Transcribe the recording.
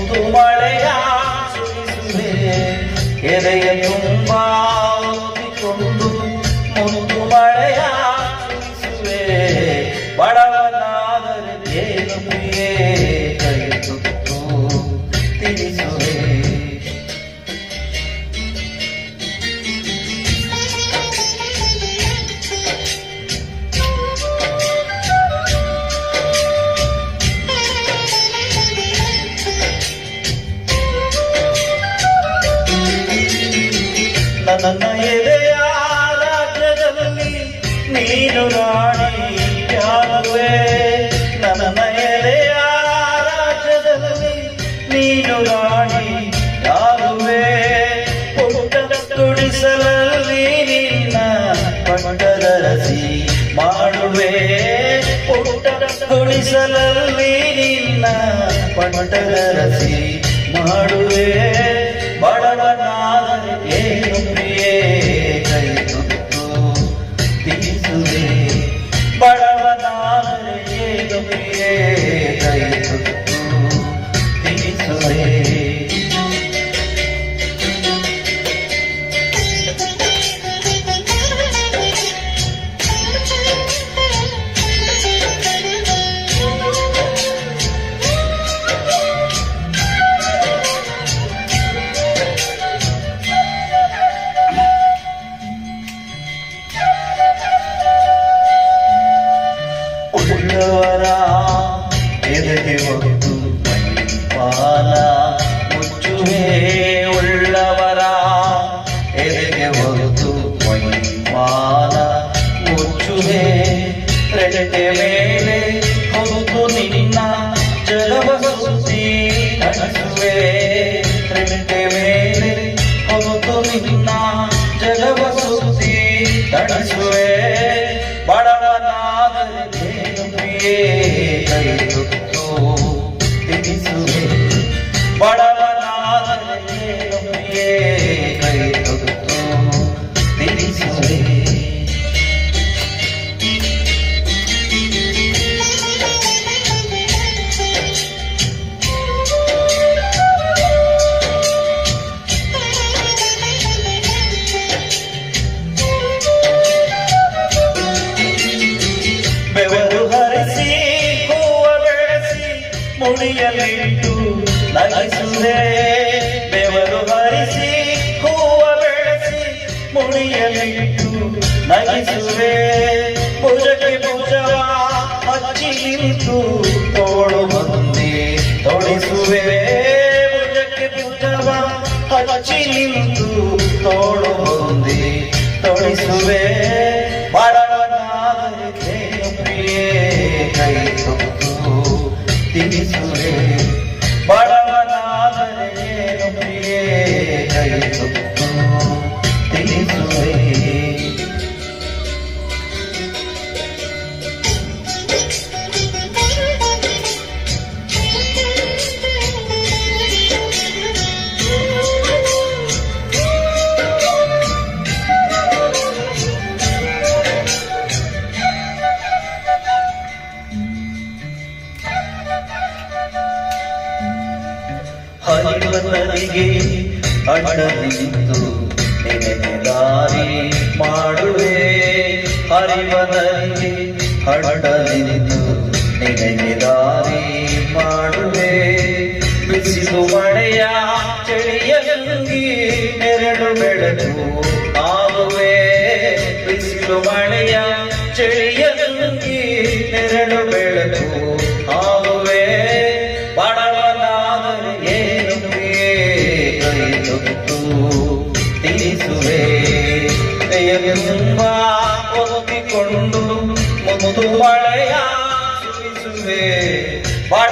ಮುದು ಮಳೆಯ ಸುರಿಸುವೆ ಎದೆಯ ತುಂಬ ಓದಿಕೊಂಡು ಮುದು ಮಳೆಯ ಸುರಿಸುವೆ ಬಡವನಾದರೆ ಏನು ಪ್ರಿಯೇ ಕೈ ತುತ್ತು ತಿಳಿಸುವೆ ನನ್ನ ಎದೆಯ ರಾಜ್ಯದಲ್ಲಿ ನೀನು ರಾಣಿಯಾಗುವೆ ನನ್ನ ಎದೆಯ ರಾಜ್ಯದಲ್ಲಿ ನೀನು ರಾಣಿಯಾಗುವೆ ಪುಟ್ಟ ತುಡಿಸಲಲ್ಲಿ ನಿನ್ನ ಪಟ್ಟದರಸಿ ಮಾಡುವೆ ಪುಟ್ಟ ತುಡಿಸಲಲ್ಲಿ ನಿನ್ನ ಪಟ್ಟದರಸಿ ಮಾಡುವೆ ಬಡವನಾದರೆ ಏನು ಪ್ರಿಯೇ ಕೈ ತುತ್ತು ತಿಳಿಸುವೆ ಬಡವನಾದರೆ ಏನು ಪ್ರಿಯೇ ಕೈ ತುತ್ತು ತಿಳಿಸುವೆ ಉಳ್ಳವರ ಎದೆಗೆ ಹೊತ್ತು ಪಾಲ ಮುಚ್ಚುವೆ ಉಳ್ಳವರ ಎದೆಗೆ ಹೊತ್ತು ಪಾಲ ಮುಚ್ಚುವೆ ರೆಟೆ ಮೇಲೆ ಹೊತ್ತು ನಿನ್ನ ಜಲವ ಸುತ್ತಿ ಕಳಿಸುವೆ ರೆಟೆ ಮೇಲೆ ಹೊತ್ತು ನಿನ್ನ ಜಲವ ಸುತ್ತಿ ಕಳಿಸುವೆ ಬಡವನಾದರೆ ಕೈ ತುತ್ತು ತಿಳಿಸುವೆ ಬಡವನಾದರೆ ಕೈ ತುತ್ತು ತಿಳಿಸುವೆ ಬೆವರು ಹರಿಸಿ ಹೂವ ಬೆಳೆಸಿ ಮುಡಿಯಲಿಟ್ಟು ನಗಿಸುವೆ ಬೆವರು ಹರಿಸಿ ಹೂವ ಬೆಳೆಸಿ ಮುಡಿಯಲಿಟ್ಟು ನಗಿಸುವೆ ಭುಜಕ್ಕೆ ಭುಜವ ಹಚ್ಚಿ ನಿಂತು ತೋಳು ಬಂದೆ ತೊಡಿಸುವೆ ಭುಜಕ್ಕೆ ಭುಜವ ಹಚ್ಚಿ ನಿಂತು ತೋಳು ಬಂದೆ ತೊಡಿಸುವೆ ಬಡವನಾದರೆ ಕೈ ತುತ್ತು ತಿಳಿಸುವೆ ಬಡವನಾದರೆ ಪ್ರಿಯೇ ಕೈ ತುತ್ತು ತಿಳಿಸುವೆ ಹರಿವರಿಗೆ ಅಡ್ಡ ನಿಂತು ನಿನಗೆ ದಾರಿ ಮಾಡುವೆ ಹರಿವರಿಗೆ ಅಡ್ಡ ನಿಂತು ನಿನಗೆ ದಾರಿ ಮಾಡುವೆ ಬಿಸಿಲು ಮಳೆಯ ಚಳಿಯ ಗಂಗಿ ನೆರಳು ಬೆಳಕು ಆಗುವೆ ಬಿಸಿಲು ಮಳೆಯ ಚಳಿಯ ಗಂಗಿ ನೆರಳು ಬೆಳಕು ಆಗುವೆ ಬಡವನಾದರೆ ಏನು ಪ್ರಿಯೇ ಕೈ ತುತ್ತು ತಿಳಿಸುವೆ ಎದೆಯ ತುಂಬ ಒಪ್ಪಿಕೊಂಡು ಮುದು ಮಳೆಯ ಸುರಿಸುವೆ ಬಡ